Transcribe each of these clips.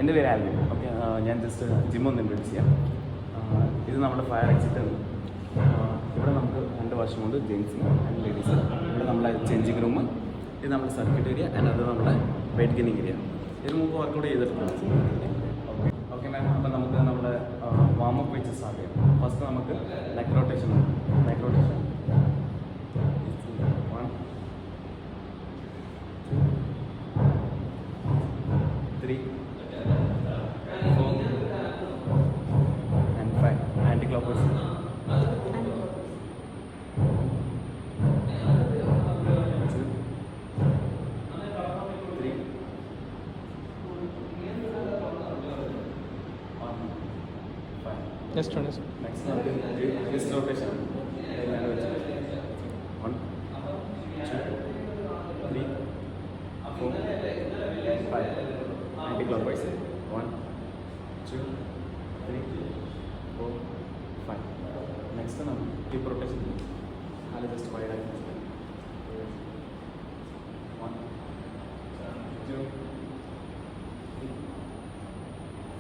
എൻ്റെ പേര് Alvin. Okay, ഞാൻ ജസ്റ്റ് ജിമ്മൊന്ന് ഇൻട്രൊഡ്യൂസ് ചെയ്യാം. ഇത് നമ്മുടെ ഫയർ എക്സിറ്റ് ആണ്. ഇവിടെ നമുക്ക് 2 വശമുണ്ട്, ജെൻസിന് ആൻഡ് ലേഡീസ്. ഇവിടെ നമ്മളെ ചേഞ്ചിങ് റൂം, ഇത് നമ്മുടെ സർക്യൂട്ട് ഏരിയ ആൻഡ് അത് നമ്മുടെ വെയിറ്റ് ഗെയിനിങ് ഏരിയ. ഇതിന് മുമ്പ് വർക്കൗട്ട് ചെയ്തിട്ടുണ്ട്. ഓക്കെ മാം, അപ്പോൾ നമുക്ക് നമ്മുടെ വാമപ്പ് വെച്ച് സ്റ്റാർട്ട് ചെയ്യാം. ഫസ്റ്റ് നമുക്ക് leg rotation. 1 3 4 and 5 anti-clockwise. 2 3 5. Next one is Next wrist rotation. 1 2 3 4 5 anti-clockwise. 1 2 3 4 5. Next hip rotation. I'll just wide out. 1 2 3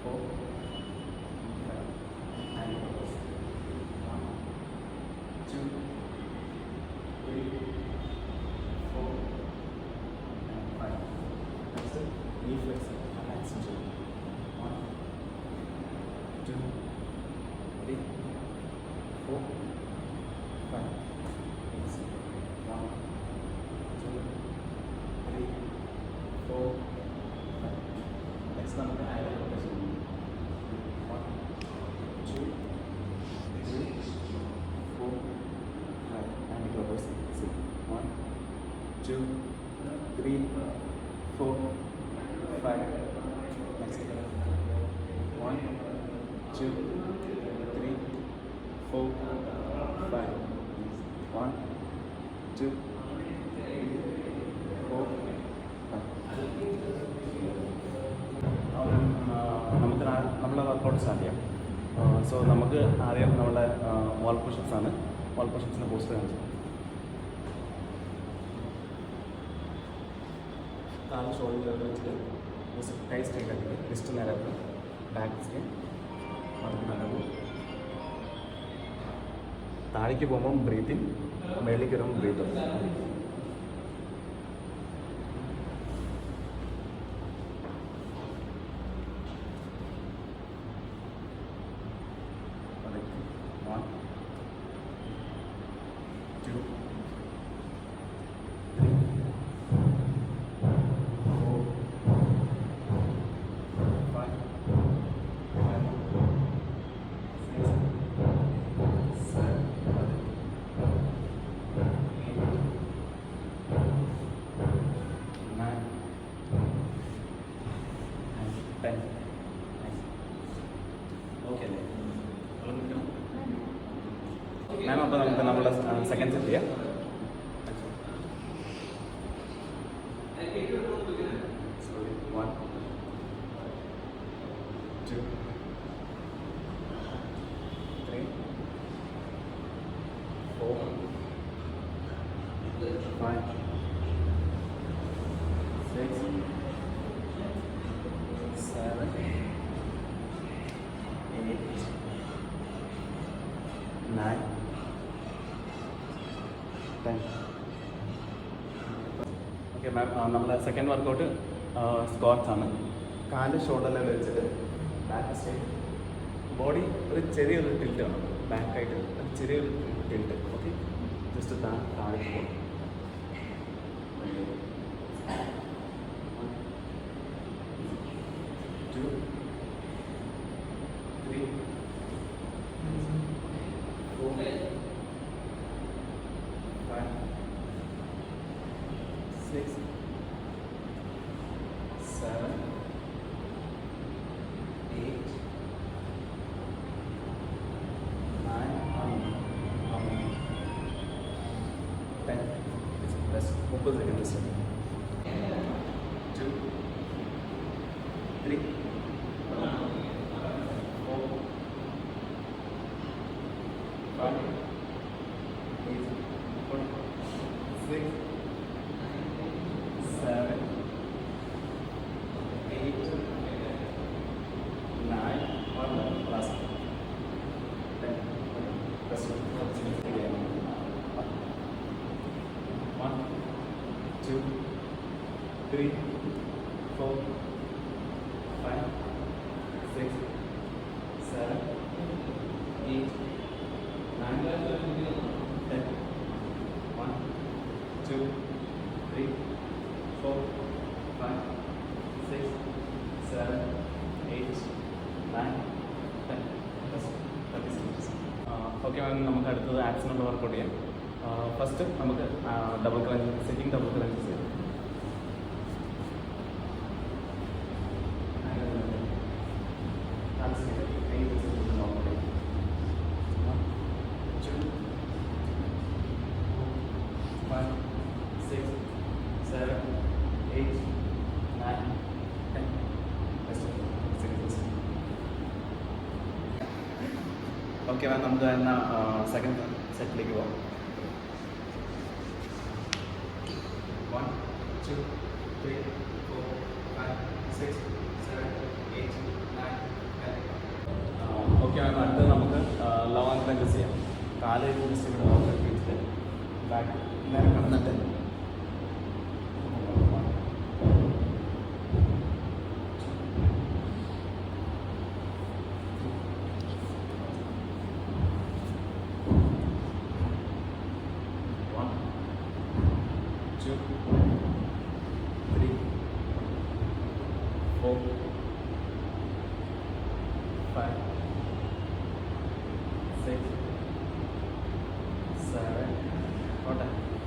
4 5 anti-clockwise. 1 2 3 4 and 5. Next knee flexor. 1 2 3 4 5 1 2 3 4 5. Next നമുക്ക് ankle rotation. 1 2 3 4 5 anti-clockwise. 1 2 3 4 5. Next 1 2 3 4 5. 1 2 3 4 5. നമുക്ക് നമ്മളെ workout start ചെയ്യാം. So നമുക്ക് ആദ്യം നമ്മുടെ വാൾ push-ups ആണ്. വാൾ പുഷപ്സിൻ്റെ poster കാണിച്ചു. കാല് ഷോൾഡർ വെച്ചിട്ട് കൈ സ്ട്രെയിറ്റ് ആക്കിയിട്ട് റിസ്റ്റ് നേരാക്കുക. ബാക്ക് സ്ട്രെയിൻ നടക്കും. താഴേക്ക് പോകുമ്പോൾ ബ്രീത്ത് ഇൻ, മേളിലേക്ക് വരുമ്പോൾ ബ്രീത്ത് ഔട്ട്. മാം, അപ്പോൾ നമുക്ക് നമ്മുടെ സെക്കൻഡ് സെറ്റ് ചെയ്യാം. One, 2 3 4 5 6 7 8 9 10. ഓക്കെ മാം, നമ്മുടെ സെക്കൻഡ് വർക്കൗട്ട് സ്ക്വാട്ട്സ് ആണ്. കാല് ഷോൾഡർ ലെവൽ വെച്ചിട്ട് ബാക്ക് സ്ട്രെയിറ്റ്, ബോഡി ഒരു ചെറിയൊരു ടിൽറ്റ് ആണ്. ബാക്കായിട്ട് ഒരു ചെറിയൊരു ടിൽറ്റ്. ഓക്കെ, ജസ്റ്റ് താഴേക്ക് പോകും. 2 3 4 5 6 7 8 9 10. Let's focus again this one. 2 3 4 5 8 6 7 8 2, 3, 4, 5, 6, 7, 8, 9, 10. 1, 2, 3, 4, 5, 6, 7, 8, 9, 10. Okay ma'am, നമുക്ക് അടുത്തത് ആക്സിനുള്ള വർക്കൗട്ട് ചെയ്യാം. ഫസ്റ്റ് നമുക്ക് double crunch, sitting double crunch ചെയ്യാം. ഓക്കെ മാം, നമുക്ക് തന്നെ സെക്കൻഡ് സെറ്റിലേക്ക് പോകാം. 1, 2, 3, 4, 5, 6, 7, 8, 9, 10. ഓക്കെ മാം, അടുത്തത് നമുക്ക് ലോങ് ക്രഞ്ചസ് ചെയ്യാം. കാല് ജസ്റ്റ് ഇവിടെ വെച്ചിട്ട് ബാക്ക് നേരെ കടന്നിട്ട്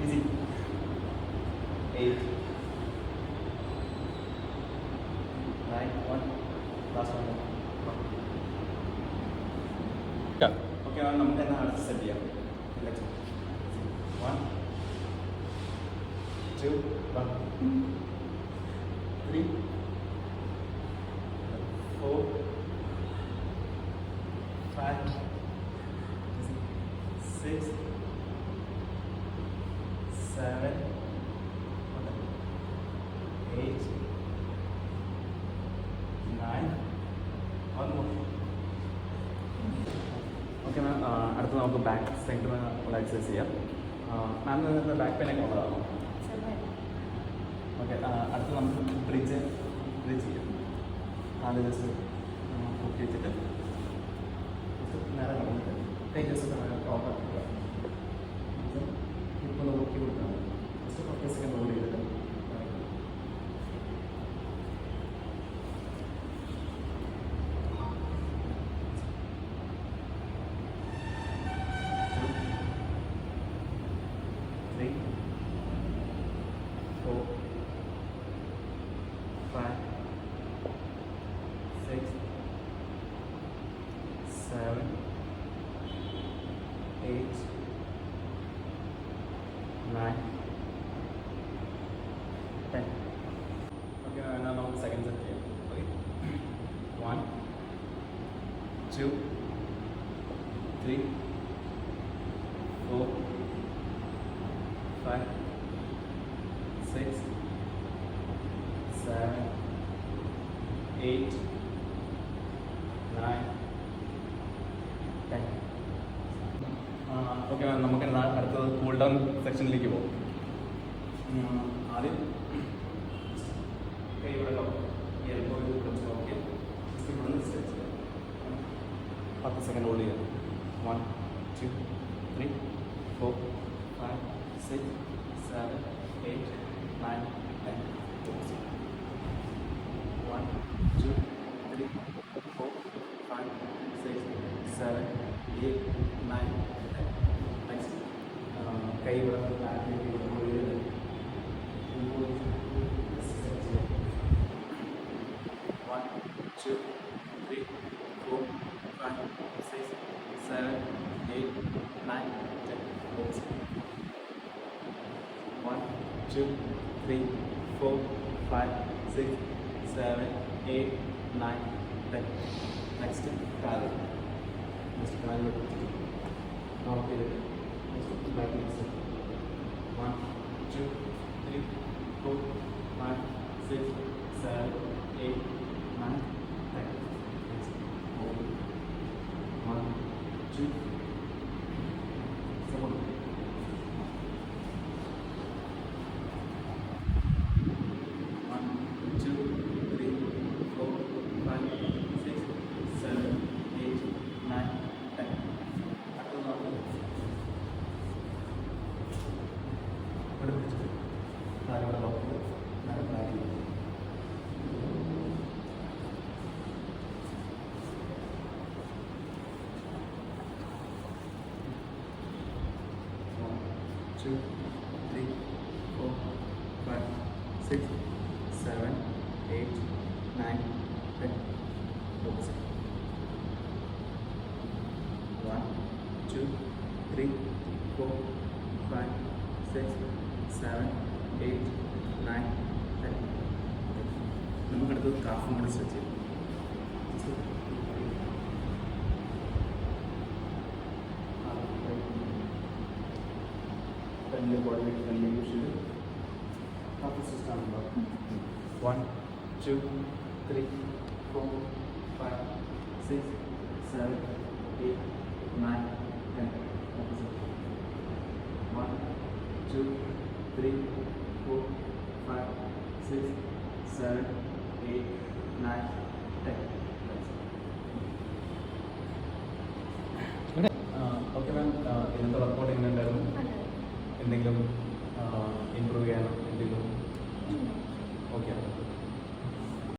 easy. 8, 9, 1, last one. Okay, നമുക്ക് തന്നെ അടുത്ത് സെറ്റ് ചെയ്യാം. 1, 2, 1, 3, 4, 5, 6, 7, 8, 9, 1 more. ഓക്കെ മാം, അടുത്ത് നമുക്ക് ബാക്ക് സ്ട്രെങ്ത്തിന് ഉള്ള എക്സസൈസ് ചെയ്യാം. മാമിന് ബാക്ക് പെയിൻ ഒക്കെ ഉള്ളതാണോ? ഓക്കെ, അടുത്ത് നമുക്ക് ബ്രിഡ്ജ് ചെയ്യാം. അത് ജസ്റ്റ് കുത്തി വെച്ചിട്ട് നേരെ നടന്നിട്ട് കൈ ജസ്റ്റ് ടോപ്പ് ആക്കുക. ഇപ്പോൾ നോക്കി കൊടുക്കാം. ജസ്റ്റ് 10 സെക്കൻഡ് ഹോൾഡ് ചെയ്തിട്ട് നമുക്ക് സെക്കൻഡ് സെറ്റ് ചെയ്യാം. ഓക്കെ, 1, 2, 3, 4, 5, 6, 7, 8, 9, 10. ഓക്കെ മാം, നമുക്ക് അടുത്തത് കൂൾ ഡൗൺ സെക്ഷനിലേക്ക് പോകും. ആദ്യം കൈ ഇവിടെ എൽബോ കുറച്ച് നോക്കി ഇവിടെ സ്ട്രെച്ച് ചെയ്യാം. 10 സെക്കൻഡ് ഹോൾഡ് ചെയ്യാം. 1, 2, 3, 4, 5, 6, 7, 8, 9, 10. 1, 2, 3, 4, 5, 6, 7, 8, 9, 10. നെക്സ്റ്റ് കൈ ഇവിടെ ബാക്കിലേക്ക് ഹോൾഡ് ചെയ്ത് 1, 2, 3, 4, 5, 6, 7, 8, 9, 10. 1, 2, 3, 4, 5, 6, 7, 8, 9, 10. നെക്സ്റ്റ് കാല് നോക്ക് ചെയ്തിട്ട് back next 1, 2, 3, 4, 5, 6, 7, 8, 9, 10. Next, 1, 2, support. 2, 3, 4, 5, 6, 7, 8, 9, 10. Opposite. 1, 2, 3, 4, 5, 6, 7, 8, 9, 10. നമുക്കടുത്തത് കാഫും കൂടെ സ്ട്രെച്ച് ചെയ്യും. Friendly body weight, friendly usually. Half a system number. 1, 2, 3, 4, 5, 6, 7, 8, 9, 10. Opposite. 1, 2, 3, 4, 5, 6, 7, 8, 9, 10.